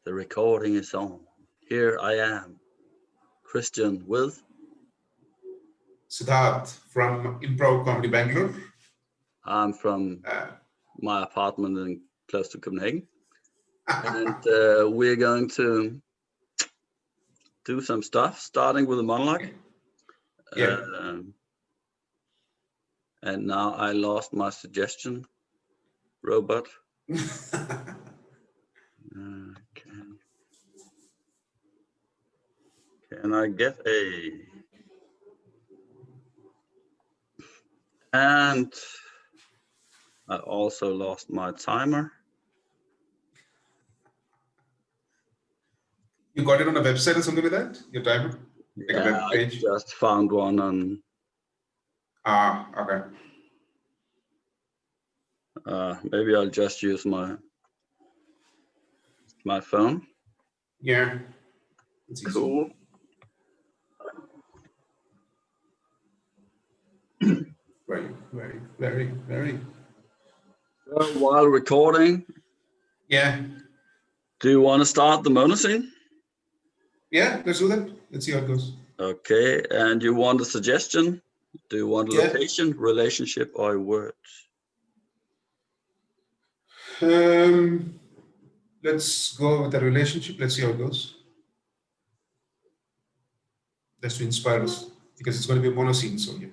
The recording is on. Here I am, Christian with Siddarth from Improv Comedy Bangalore. I'm from my apartment in close to Copenhagen, and we're going to do some stuff, starting with a monologue. Yeah. And now I lost my suggestion, robot. Can I get a? And I also lost my timer. You got it on a website or something like that? Your timer? Like a web page? I just found one on. Okay. Maybe I'll just use my phone. Yeah. It's easy. Cool. Very. While recording, Yeah. do you want to start the monoscene? Yeah, let's do that. Let's see how it goes. Okay, and you want a suggestion? Do you want a location, relationship, or words? Let's go with the relationship. Let's see how it goes. That's to inspire us, because it's going to be a monoscene, so yeah.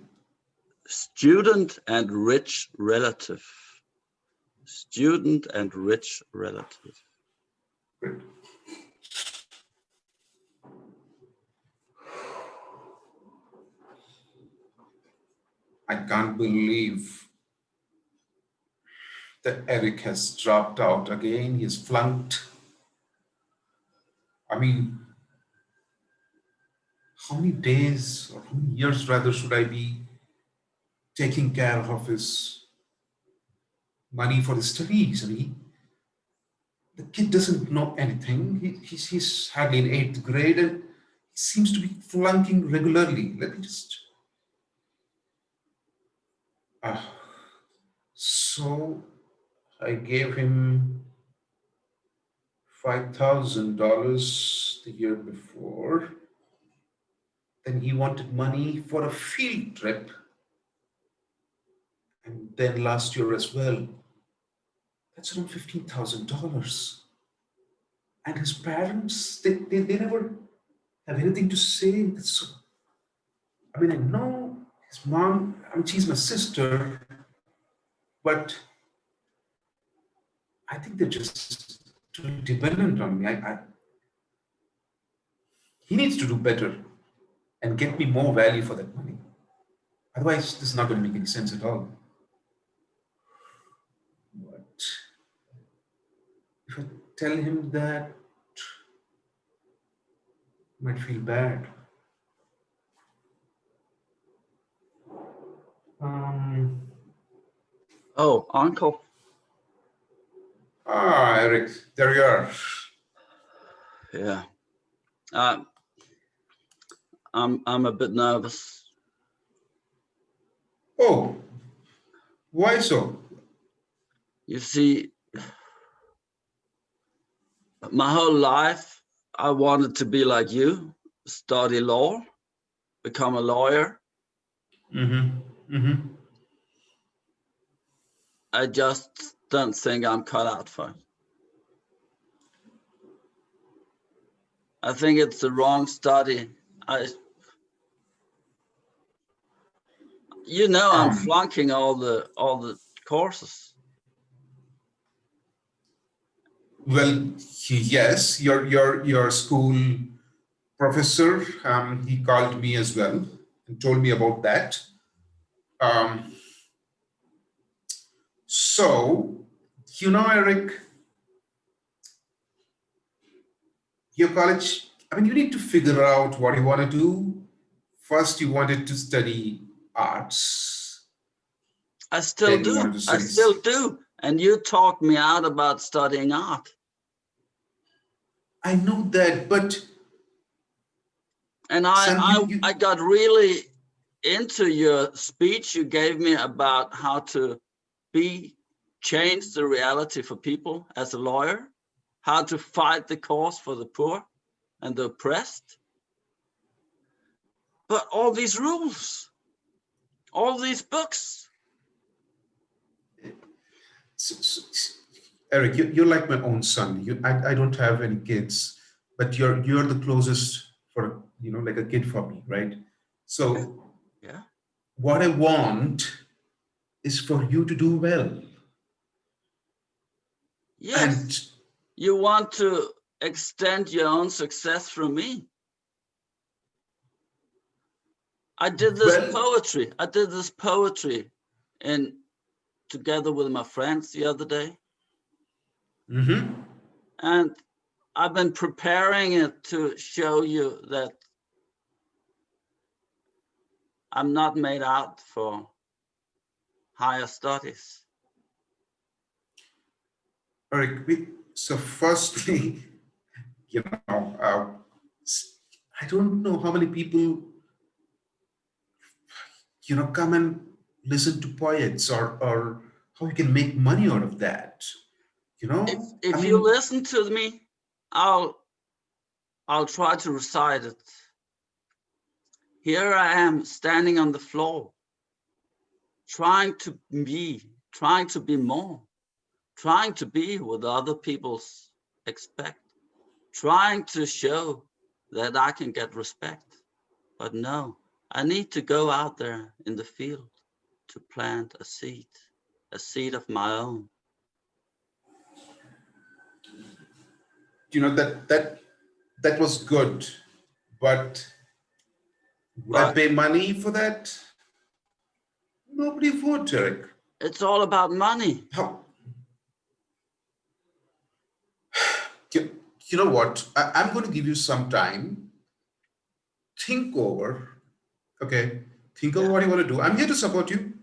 Student and rich relative. Student and rich relative. Great. I can't believe that Eric has dropped out again. He's flunked. I mean, how many days or how many years rather should I be taking care of his money for the studies? I mean, the kid doesn't know anything. He's hardly in 8th grade and he seems to be flunking regularly. Let me just... So I gave him $5,000 the year before. Then he wanted money for a field trip. And then last year as well. That's around $15,000. And his parents, they never have anything to say. So, I mean, I know his mom, I mean, she's my sister, but I think they're just too dependent on me. He needs to do better and get me more value for that money. Otherwise, this is not going to make any sense at all. But if I tell him that, he might feel bad. Oh, uncle. Eric, there you are. Yeah. I'm a bit nervous. Oh, why so? You see, my whole life I wanted to be like you, study law, become a lawyer. I just don't think I'm cut out for it. I think it's the wrong study. I'm flunking all the courses. Well, yes, your school professor, he called me as well and told me about that. So, Eric, your college, I mean, you need to figure out what you want to do. First, you wanted to study arts. I still do. And you talked me out about studying art. I know that, but... And I got really into your speech you gave me about how to change the reality for people as a lawyer. how to fight the cause for the poor and the oppressed. But all these rules, all these books. Eric, you're like my own son. I don't have any kids, but you're the closest for, like a kid for me, right? So Yeah. what I want is for you to do well. Yes. And You want to extend your own success from me. I did this poetry. I did this poetry together with my friends the other day. Mm-hmm. And I've been preparing it to show you that I'm not made out for higher studies. Eric, so firstly, I don't know how many people, come and listen to poets, or how you can make money out of that. If you listen to me, I'll try to recite it. Here I am standing on the floor, trying to be more, trying to be what other people expect, trying to show that I can get respect. But no, I need to go out there in the field to plant a seed of my own. That was good, but would I pay money for that? Nobody would, Eric. It's all about money. How? You know what? I'm going to give you some time. Think over. Okay. Think over what you want to do. I'm here to support you.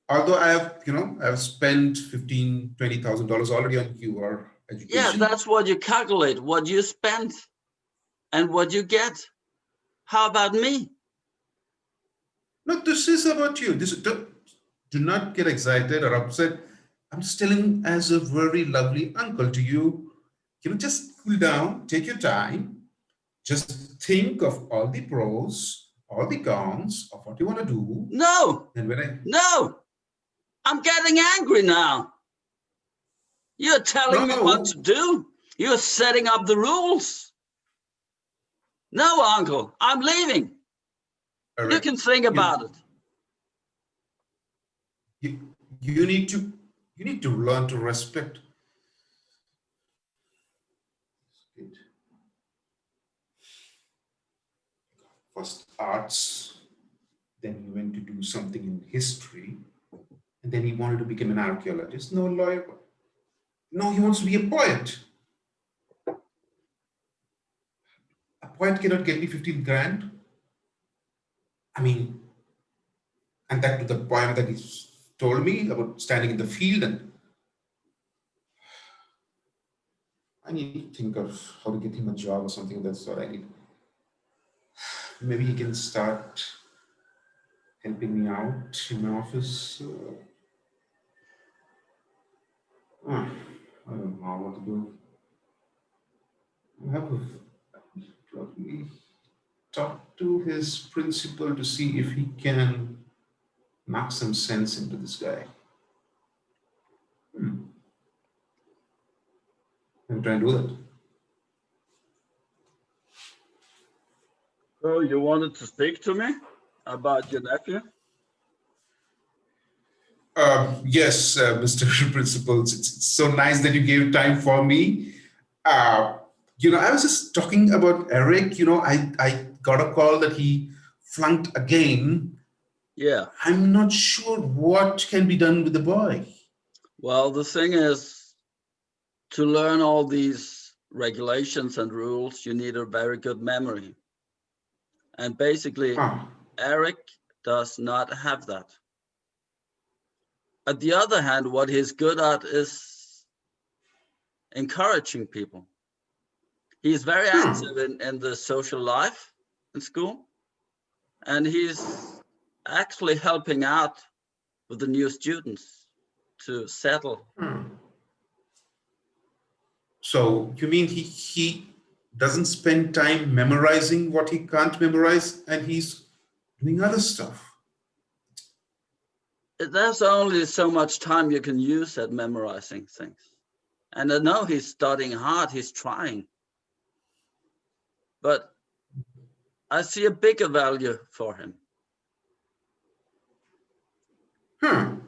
Although I've spent $15,000-$20,000 already on your education. Yeah, that's what you calculate, what you spend and what you get. How about me? No, this is about you. Do not get excited or upset. I'm just telling as a very lovely uncle to you. Just cool down, take your time. Just think of all the pros, all the cons of what you want to do. No, And no, I'm getting angry now. You're telling me what to do. You're setting up the rules. No, uncle, I'm leaving. Right. You can think about it. You need to learn to respect. First arts, then he went to do something in history, and then he wanted to become an archaeologist. No, lawyer. No, he wants to be a poet. A poet cannot get me 15 grand. I mean, and that to the poem that he told me about standing in the field, and I need to think of how to get him a job or something of that sort. I need. Maybe he can start helping me out in my office. I don't know what to do. I have to probably talk to his principal to see if he can knock some sense into this guy. I'm trying to do that. So you wanted to speak to me about your nephew? Yes, Mr. Principal. It's so nice that you gave time for me. I was just talking about Eric. I got a call that he flunked again. Yeah. I'm not sure what can be done with the boy. Well, the thing is, to learn all these regulations and rules, you need a very good memory. And basically, Eric does not have that. On the other hand, what he's good at is encouraging people. He's very active in the social life in school, and he's actually helping out with the new students to settle. So you mean he doesn't spend time memorizing what he can't memorize, and he's doing other stuff? There's only so much time you can use at memorizing things. And I know he's studying hard, he's trying. But I see a bigger value for him. And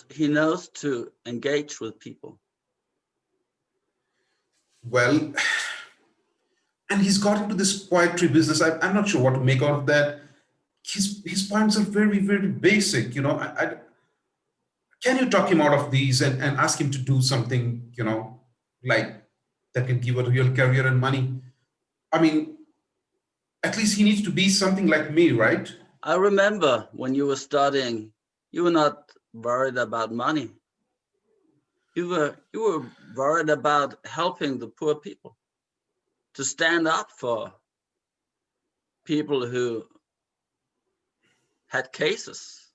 He knows to engage with people. well, and he's got into this poetry business. I'm not sure what to make out of that. His poems are very, very basic. You know, can you talk him out of these and ask him to do something, you know, like that can give a real career and money? I mean, at least he needs to be something like me, right? I remember when you were studying, you were not worried about money. You were worried about helping the poor people, to stand up for people who had cases.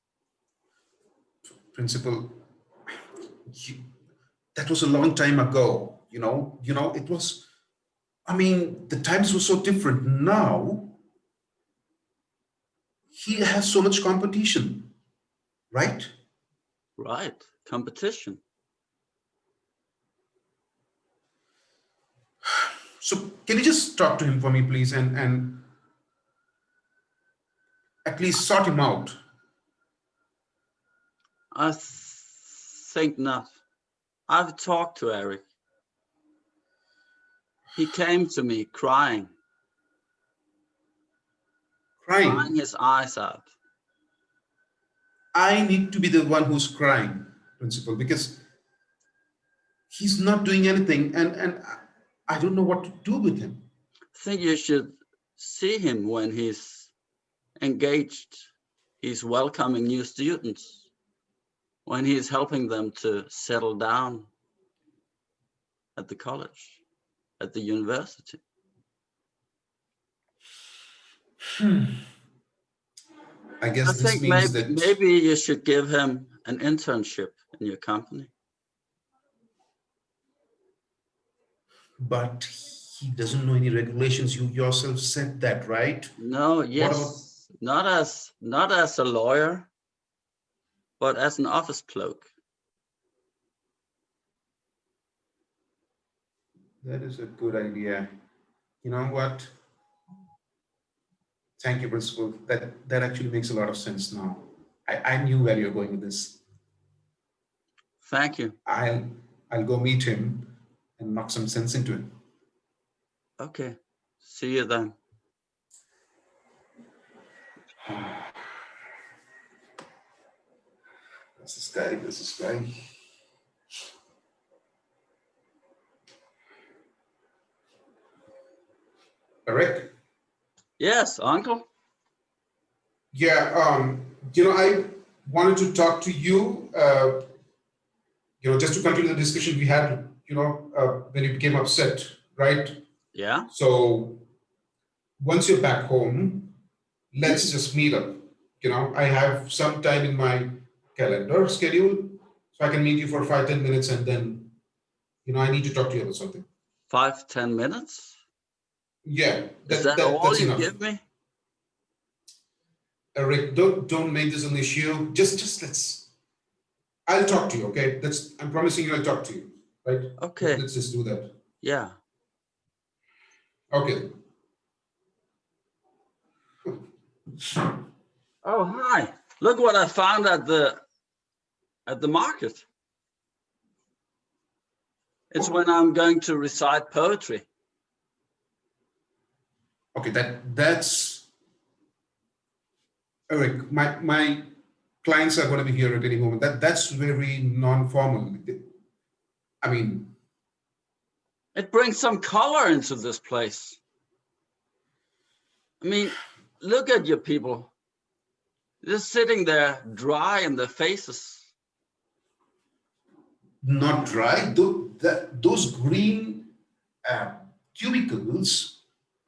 Principal, that was a long time ago. You know, it was. I mean, the times were so different. Now he has so much competition, right? Right, competition. So can you just talk to him for me, please, and at least sort him out? I think not. I've talked to Eric. He came to me crying Crying. his eyes out. I need to be the one who's crying, Principal, because he's not doing anything, and I don't know what to do with him. I think you should see him when he's engaged. He's welcoming new students, when he's helping them to settle down at the college, at the university. I guess I this think means that. maybe you should give him an internship in your company. But he doesn't know any regulations. You yourself said that, right? No, yes, not as a lawyer, but as an office clerk. That is a good idea. You know what? Thank you, Principal. That actually makes a lot of sense now. I knew where you're going with this. Thank you. I'll go meet him and knock some sense into him. Okay, see you then. That's this guy. This is this guy. Eric? Yes, uncle. Yeah, I wanted to talk to you, just to continue the discussion we had, when you became upset, right? Yeah. So once you're back home, let's just meet up. I have some time in my calendar schedule, so I can meet you for 5-10 minutes, and then, I need to talk to you about something. 5-10 minutes? Yeah, Is that all that's you enough. give me? Rick, don't make this an issue. Just I'll talk to you, okay? I'm promising you I'll talk to you, right? Okay. Let's just do that. Yeah. Okay. Oh, hi. Look what I found at the market. It's when I'm going to recite poetry. Okay, that's Eric. My clients are going to be here at any moment. That's very non-formal. I mean, it brings some color into this place. I mean, look at your people. Just sitting there dry in their faces. Not dry. Those green cubicles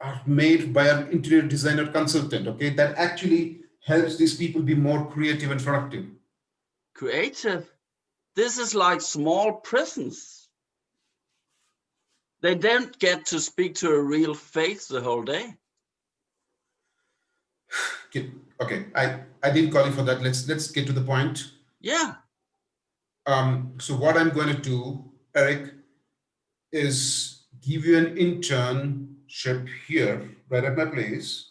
are made by an interior designer consultant, okay? That actually helps these people be more creative and productive. Creative? This is like small prisons. They don't get to speak to a real face the whole day. Okay, I didn't call you for that. Let's get to the point. Yeah. So what I'm going to do, Eric, is give you an internship here, right at my place.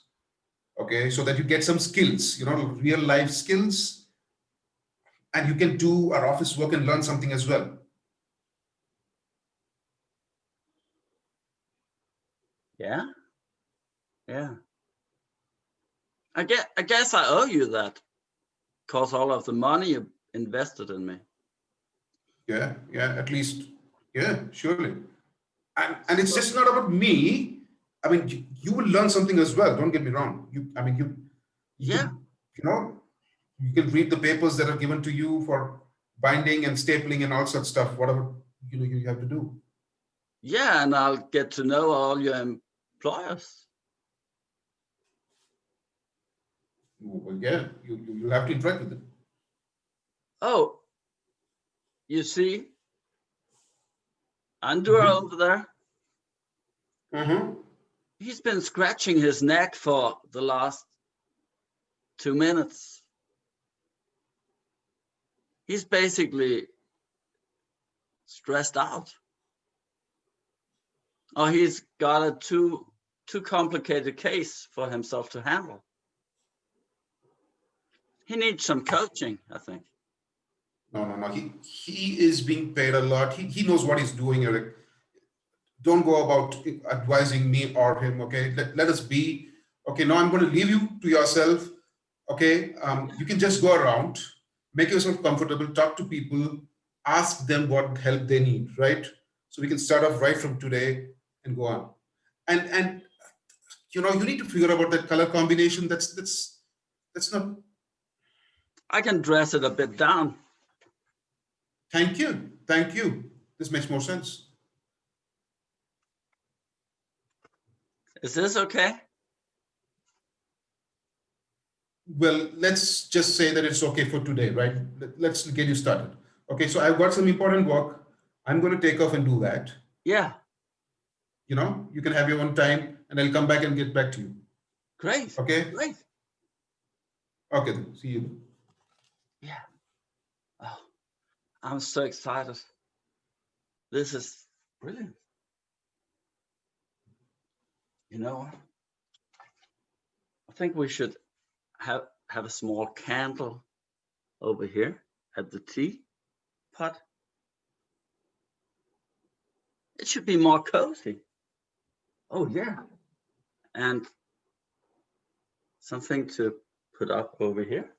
Okay, so that you get some skills, real life skills, and you can do our office work and learn something as well. Yeah. Yeah. I guess I owe you that, because all of the money you invested in me. Yeah, at least, yeah, surely. And it's just not about me. I mean, you will learn something as well. Don't get me wrong. You Yeah. can, you can read the papers that are given to you for binding and stapling and all such stuff, whatever, you have to do. Yeah, and I'll get to know all your employers. Well, yeah, you have to interact with them. Oh, you see, Andrew over there, he's been scratching his neck for the last 2 minutes. He's basically stressed out. Or he's got a too complicated case for himself to handle. He needs some coaching, I think. No. He is being paid a lot. He knows what he's doing, Eric. Don't go about advising me or him, okay? Let us be. Okay, now I'm going to leave you to yourself. Okay, you can just go around, make yourself comfortable, talk to people, ask them what help they need, right? So we can start off right from today and go on. And you need to figure out about that color combination. That's not. I can dress it a bit down. Thank you. This makes more sense. Is this okay? Well, let's just say that it's okay for today, right? Let's get you started. Okay, so I've got some important work. I'm going to take off and do that. Yeah. You can have your own time and I'll come back and get back to you. Great. Okay? Great. Okay, then. See you. Yeah. Oh, I'm so excited. This is brilliant. I think we should have a small candle over here at the tea pot. It should be more cozy. Oh yeah. And something to put up over here.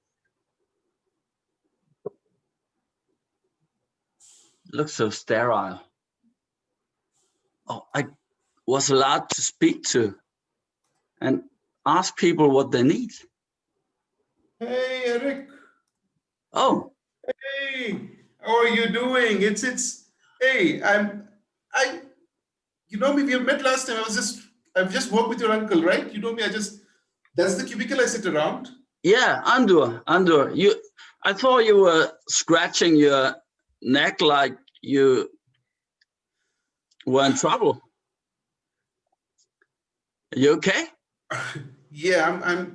Looks so sterile. Oh, I was allowed to speak to and ask people what they need. Hey, Eric. Oh. Hey, how are you doing? Hey, you know me, we have met last time. I've just worked with your uncle, right? You know me, that's the cubicle I sit around. Yeah, Andur, I thought you were scratching your neck like you were in trouble. Are you okay? Yeah,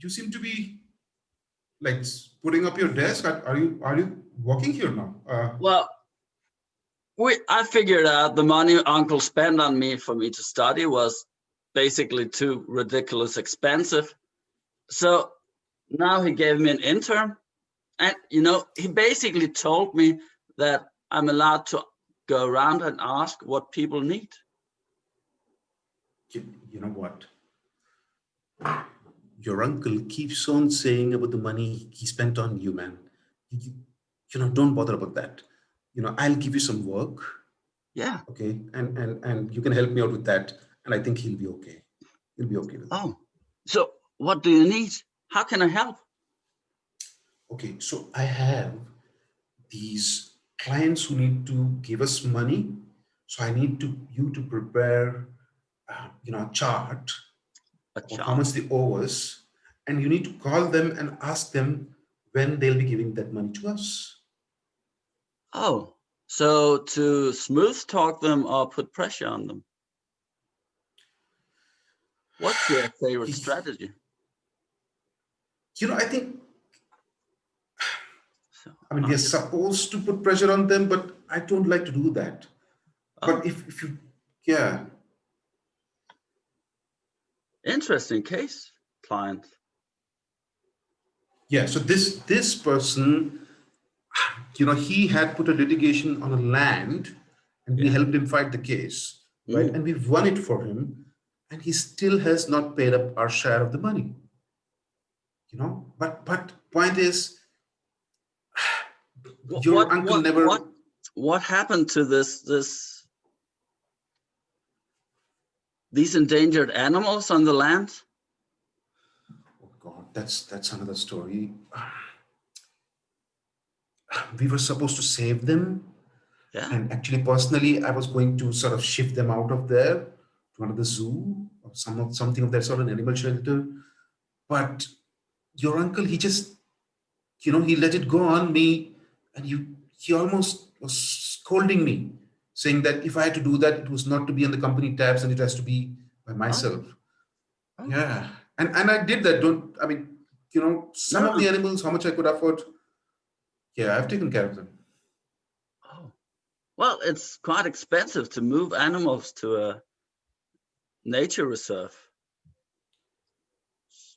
you seem to be like putting up your desk. Are you working here now? Well, I figured out the money Uncle spent on me for me to study was basically too ridiculous expensive. So now he gave me an intern, and he basically told me that I'm allowed to go around and ask what people need. You know what? Your uncle keeps on saying about the money he spent on you, man. Don't bother about that. I'll give you some work. Yeah. Okay. And you can help me out with that. And I think he'll be okay. He'll be okay with that. Oh, so what do you need? How can I help? Okay. So I have these clients who need to give us money. So I need you to prepare, a chart of how much they owe us. And you need to call them and ask them when they'll be giving that money to us. Oh, So to smooth talk them or put pressure on them? What's your favorite strategy? I think, So, we are supposed to put pressure on them, but I don't like to do that. But if you, yeah. Interesting case, client. Yeah, so this person, he had put a litigation on a land, and we helped him fight the case, right? And we've won it for him, and he still has not paid up our share of the money. But point is, your uncle never. What happened to these endangered animals on the land? Oh God, that's another story. We were supposed to save them. Yeah. And actually, personally, I was going to sort of shift them out of there to another zoo or something of that sort, an animal shelter. But your uncle, he just, he let it go on me, and he almost was scolding me, saying that if I had to do that, it was not to be on the company tabs and it has to be by myself. Oh. Yeah, and I did that. Some of the animals, how much I could afford. Yeah, I've taken care of them. Oh, well, it's quite expensive to move animals to a nature reserve.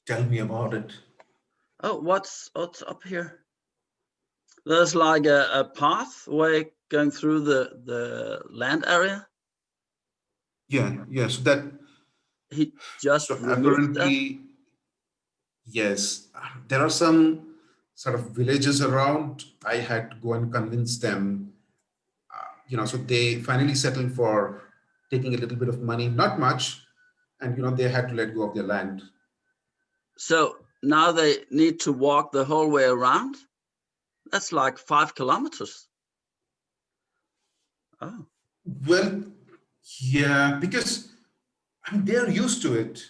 Tell me about it. Oh, what's up here? There's like a pathway going through the land area. Yeah. So that he just removed apparently, yes, there are some sort of villages around. I had to go and convince them. So they finally settled for taking a little bit of money, not much, and they had to let go of their land. So now they need to walk the whole way around? That's like 5 kilometers. Oh. Well, yeah, because they're used to it.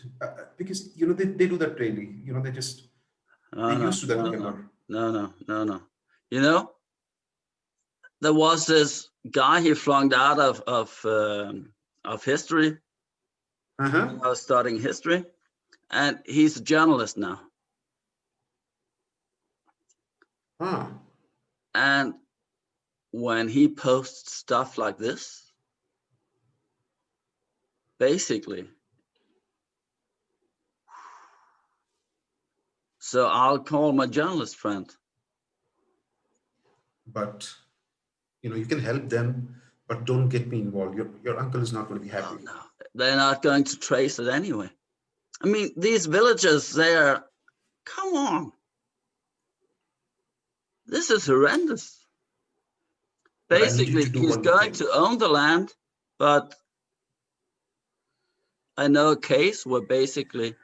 Because they do that daily. They're used to that together. No. There was this guy he flunked out of history. Uh-huh. I was studying history, and he's a journalist now. And when he posts stuff like this, basically, so I'll call my journalist friend. But you can help them, but don't get me involved. Your uncle is not going to be happy. Oh, no, they're not going to trace it anyway. I mean, these villagers, they're, come on. This is horrendous. Basically, he's going to own the land, but I know a case where basically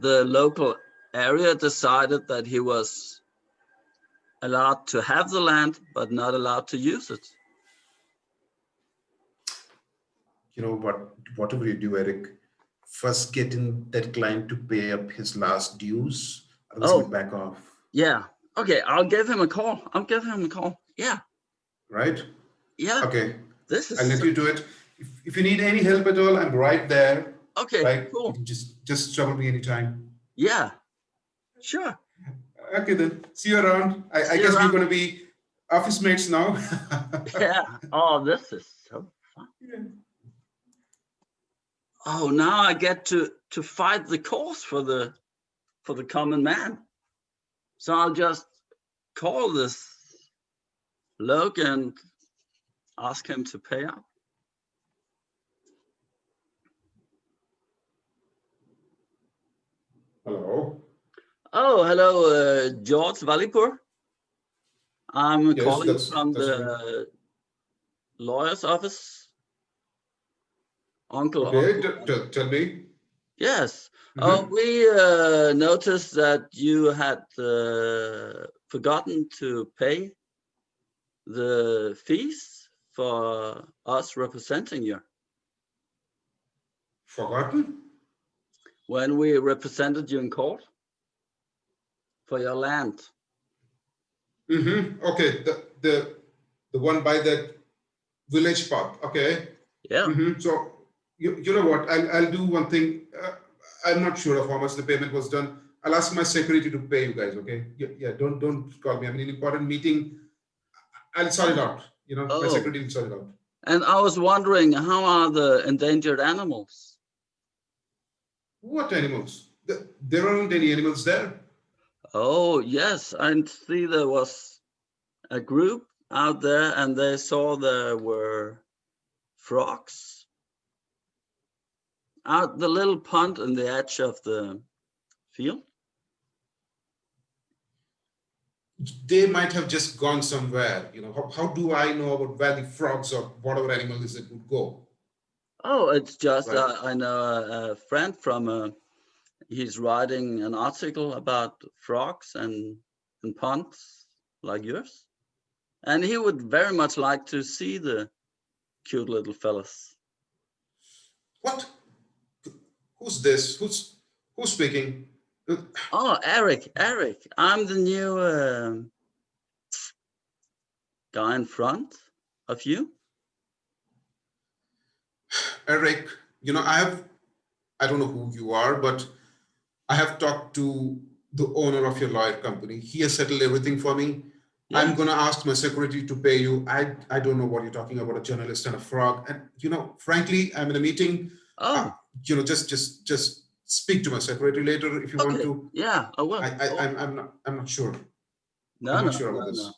the local area decided that he was allowed to have the land, but not allowed to use it. Whatever you do, Eric, first getting that client to pay up his last dues, otherwise he'll back off. Yeah. Okay, I'll give him a call. Yeah. Right? Yeah. Okay. I'll let you do it. If you need any help at all, I'm right there. Okay, right? Cool. You can just trouble me anytime. Yeah. Sure. Okay then. See you around. I guess we're going to be office mates now. Yeah. Oh, this is so fun. Yeah. Oh, now I get to fight the cause for the common man. So I'll just call this bloke and ask him to pay up. Hello. Oh, hello, George Valipur. I'm calling from the lawyer's office. Uncle. Tell me. Yes. Oh, we noticed that you had forgotten to pay the fees for us representing you. Forgotten? When we represented you in court for your land. Okay, the one by that village park. Okay. Yeah. So you know what? I'll do one thing. I'm not sure of how much the payment was done. I'll ask my security to pay you guys. Okay. Yeah. Don't call me. I'm in an important meeting. I'll sort it out. My Oh, secretary will sort it out. and I was wondering, how are the endangered animals? What animals? There aren't any animals there. Oh, yes, I see there was a group out there and they saw there were frogs out the little pond on the edge of the field. They might have just gone somewhere. How do I know about where the frogs or whatever animal is that would go? Oh, it's just, Right. I know a friend from, he's writing an article about frogs and ponds like yours. And he would very much like to see the cute little fellas. What? Who's this? Who's speaking? Oh, Eric, I'm the new guy in front of you. Eric, I don't know who you are, but I have talked to the owner of your lawyer company. He has settled everything for me. Yeah. I'm going to ask my secretary to pay you. I don't know what you're talking about, a journalist and a frog. And, frankly, I'm in a meeting. Oh. Just speak to my secretary later if you want to. Yeah, I will. I'm not sure. No, I'm not sure about this. No.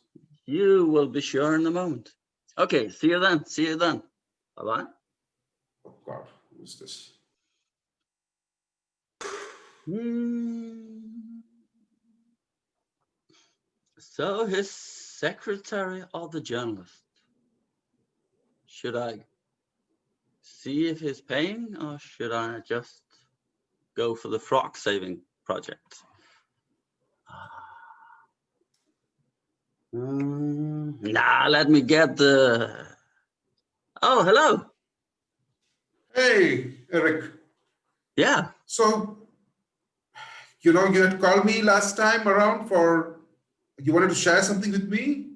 You will be sure in a moment. Okay, see you then. Bye-bye. Oh God, who is this? So his secretary or the journalist? Should I see if he's paying or should I just go for the frog saving project? Nah, let me get the... Oh, hello. Hey, Eric. Yeah. So, you had called me last time around you wanted to share something with me.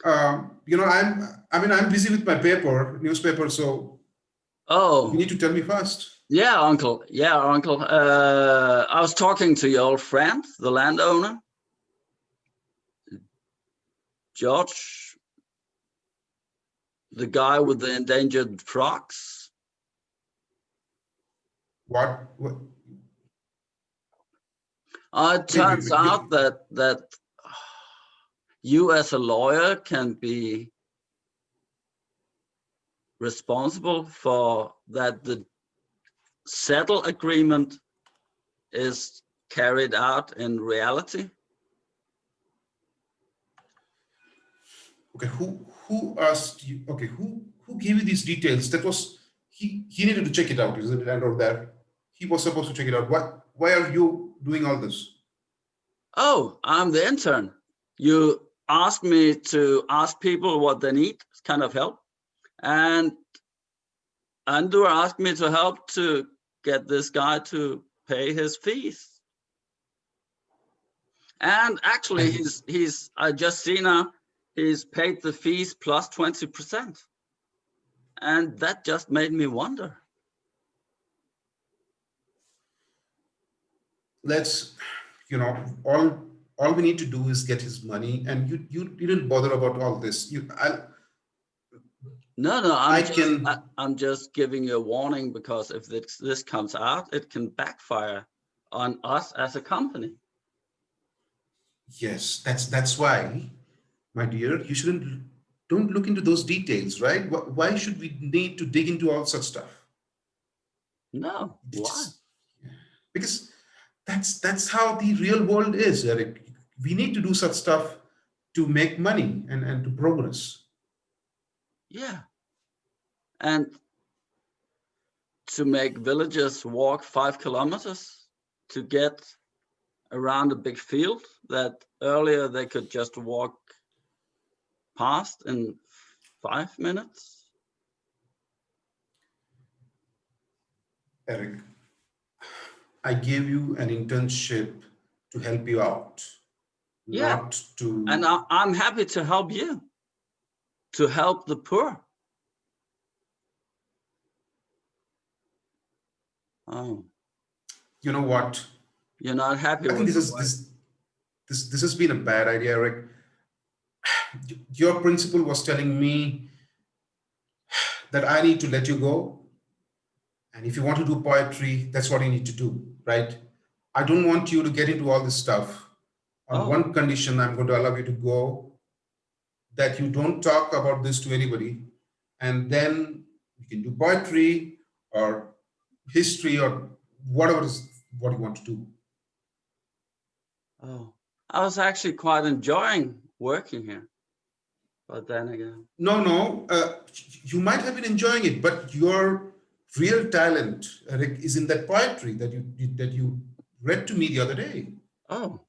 I'm busy with my newspaper, so Oh. you need to tell me first. Yeah, uncle. I was talking to your old friend, the landowner, George, the guy with the endangered frogs. What? It turns out that you as a lawyer can be responsible for that the settle agreement is carried out in reality. Okay, who asked you? Okay, who gave you these details? That was he needed to check it out, isn't it? And or there, he was supposed to check it out. Why are you doing all this? Oh, I'm the intern. You asked me to ask people what they need, kind of help. And Andur asked me to help to get this guy to pay his fees. And actually, I just see now, he's paid the fees plus 20%. And that just made me wonder. Let's, all we need to do is get his money, and you didn't bother about all this. I'm just giving you a warning, because if this comes out, it can backfire on us as a company. Yes, that's why, my dear, don't look into those details, right? Why should we need to dig into all such stuff? No, why? Because that's how the real world is, Eric. We need to do such stuff to make money and to progress. Yeah. And to make villagers walk 5 kilometers to get around a big field that earlier they could just walk past in 5 minutes. Eric, I gave you an internship to help you out. Yeah. not to. And I'm happy to help you, to help the poor. Oh, You know what? you're not happy I think with this has been a bad idea, Eric. Your principal was telling me that I need to let you go. And if you want to do poetry, that's what you need to do, right? I don't want you to get into all this stuff. On Oh, one condition, I'm going to allow you to go, that you don't talk about this to anybody. And then you can do poetry or history or whatever is what you want to do. oh. I was actually quite enjoying working here. But then again. No, you might have been enjoying it, but your real talent, Eric, is in that poetry that you read to me the other day. Oh,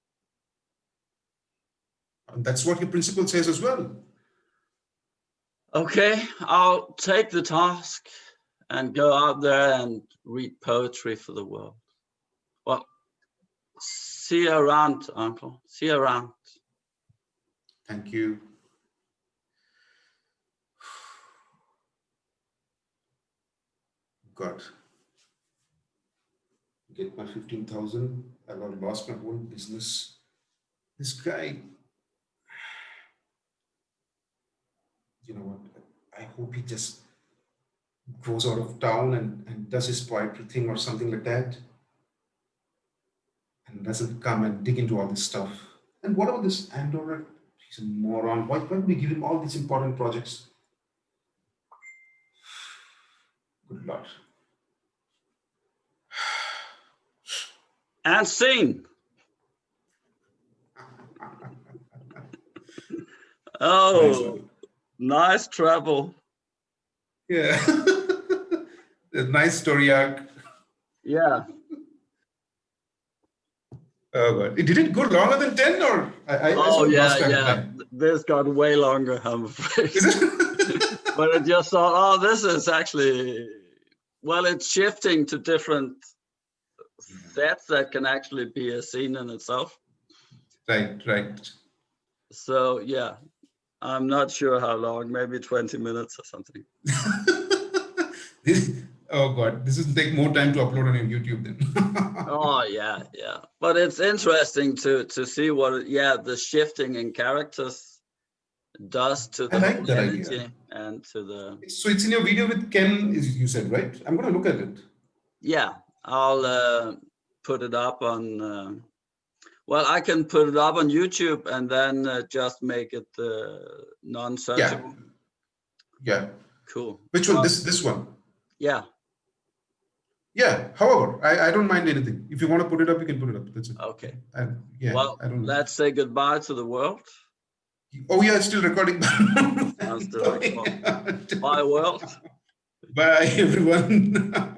And that's what your principal says as well. okay. I'll take the task and go out there and read poetry for the world. Well, see you around, Uncle. See you around. Thank you. God. Get my 15,000. I've lost my whole business. This guy, you know what? I hope he just goes out of town and does his poetry thing or something like that. And doesn't come and dig into all this stuff. And what about this Andorra? He's a moron. Why would we give him all these important projects? Good Lord. And scene. Oh, nice travel. Yeah. A nice story arc. Yeah. Oh God. Did it go longer than 10 or? I Oh, lost yeah. time. This got way longer, I'm afraid. Is it? But I just thought, oh, this is actually, well, it's shifting to different sets that can actually be a scene in itself. Right. So, yeah, I'm not sure how long, maybe 20 minutes or something. Oh God, this will take more time to upload on your YouTube then. Oh, yeah. But it's interesting to see what, the shifting in characters does to the I like whole that energy idea. and to the. So it's in your video with Ken, you said, right? I'm going to look at it. Yeah, I'll put it up on. Well, I can put it up on YouTube and then just make it non-searchable. Yeah. Cool. Which one? This one? Yeah. Yeah. However, I don't mind anything. If you want to put it up, you can put it up. That's it. Okay. Well, let's say goodbye to the world. Oh yeah, it's still recording. I'm still recording. Bye, world. Bye, everyone.